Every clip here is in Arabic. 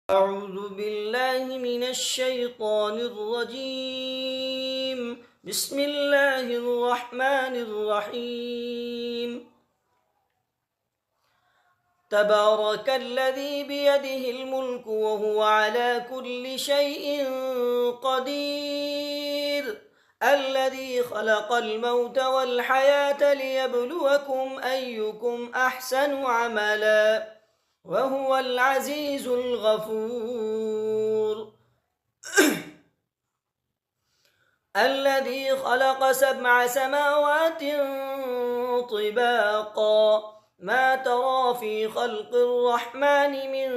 أعوذ بالله من الشيطان الرجيم. بسم الله الرحمن الرحيم. تبارك الذي بيده الملك وهو على كل شيء قدير، الذي خلق الموت والحياة ليبلوكم أيكم أحسن عملا وهو العزيز الغفور. الذي خلق 7 سماوات طباقا ما ترى في خلق الرحمن من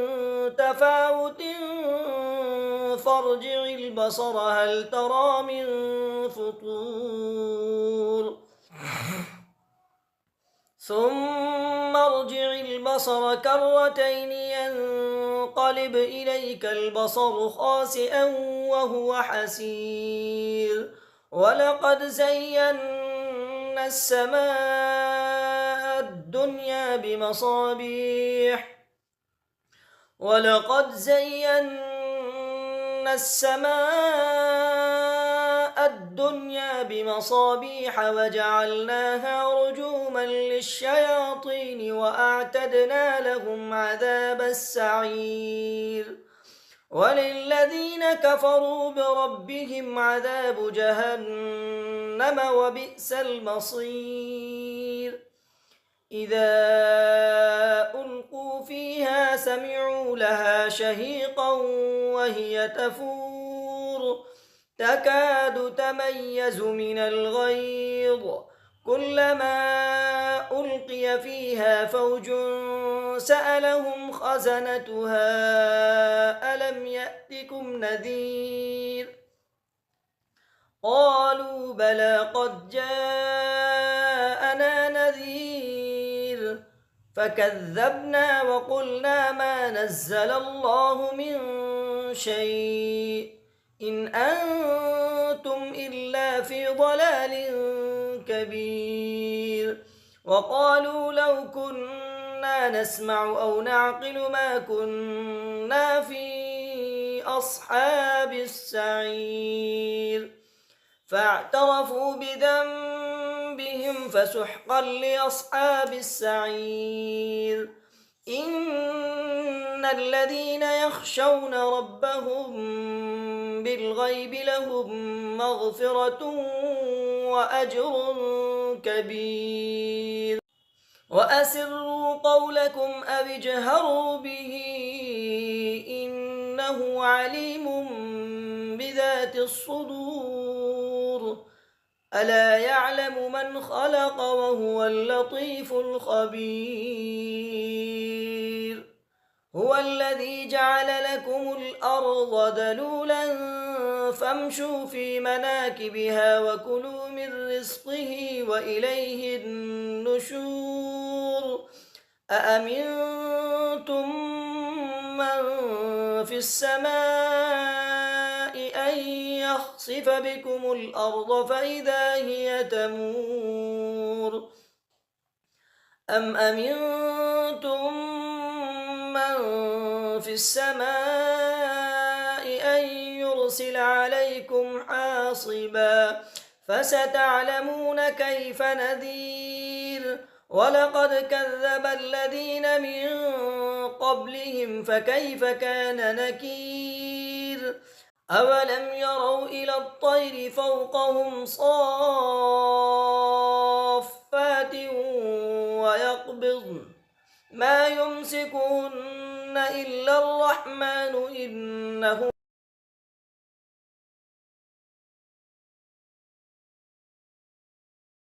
تفاوت فارجع البصر هل ترى من فطور ثم ارجع البصر كرتين ينقلب إليك البصر خاسئا وهو حسير ولقد زينا السماء الدنيا بمصابيح وجعلناها رجوما للشياطين وأعتدنا لهم عذاب السعير وللذين كفروا بربهم عذاب جهنم وبئس المصير. إذا ألقوا فيها سمعوا لها شهيقا وهي تفور تكاد تميز من الغيظ كلما ألقي فيها فوج سألهم خزنتها ألم يأتكم نذير قالوا بلى قد جاءنا نذير فكذبنا وقلنا ما نزل الله من شيء إن أنتم إلا في ضلال كبير وقالوا لو كنا نسمع أو نعقل ما كنا في أصحاب السعير فاعترفوا بذنبهم فسحقا لأصحاب السعير. إن الذين يخشون ربهم بالغيب لهم مغفرة وأجر كبير وأسروا قولكم أو اجهروا به إنه عليم بذات الصدور ألا يعلم من خلق وهو اللطيف الخبير. هو الذي جعل لكم الأرض ذلولا فامشوا في مناكبها وكلوا من رزقه وإليه النشور أأمنتم من في السماء أن يخسف بكم الأرض فإذا هي تمور أم أمنتم من في السماء أن يرسل عليكم حاصبا فستعلمون كيف نذير ولقد كذب الذين من قبلهم فكيف كان نكير أولم يروا إلى الطير فوقهم صافات ويقبضن ما يمسكهن إلا الرحمن إنه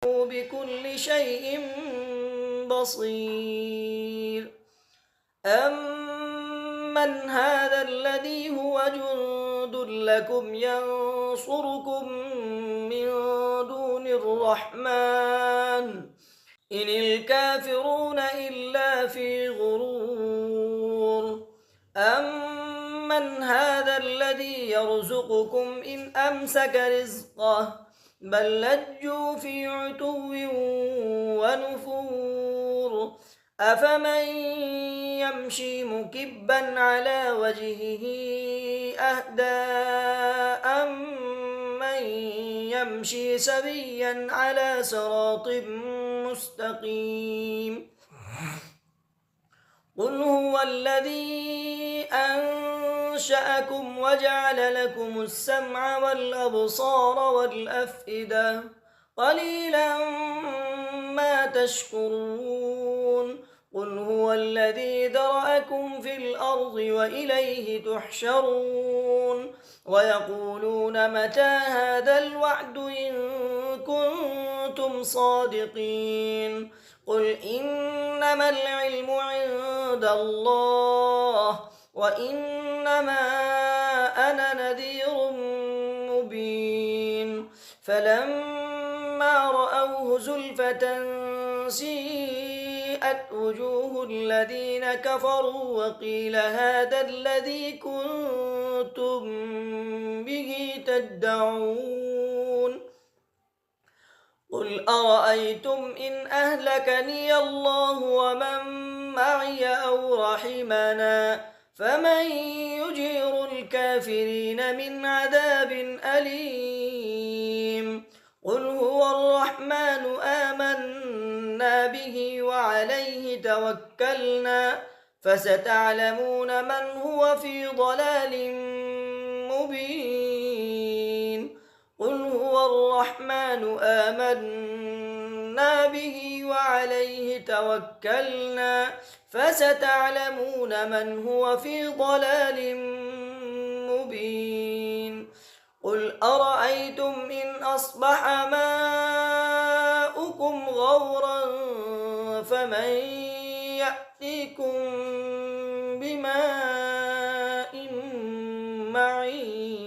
بكل شيء بصير. أمن هذا الذي هو جند لكم ينصركم من دون الرحمن إن الكافرون إلا في غرور. أمن هذا الذي يرزقكم إن أمسك رزقه بل لجوا في عتو ونفور أفمن يمشي مكبا على وجهه أهدى أمن يمشي سويا على صراط مستقيم قل هو الذي أنشأكم وجعل لكم السمع والأبصار والأفئدة قليلا ما تشكرون قل هو الذي ذرأكم في الأرض وإليه تحشرون ويقولون متى هذا الوعد إن كنتم صادقين قل إنما العلم عند الله وإنما أنا نذير مبين فلما رأوه زلفة سيئت وجوه الذين كفروا وقيل هذا الذي كنتم به تدعون قل أرأيتم إن أهلكني الله ومن معي أو رحمنا فمن يجير الكافرين من عذاب أليم قل هو الرحمن آمنا به وعليه توكلنا فستعلمون من هو في ضلال مبين قل هو الرحمن آمنا به وعليه توكلنا فستعلمون من هو في ضلال مبين قل أرأيتم إن أصبح ماؤكم غورا فمن يأتيكم بماء معين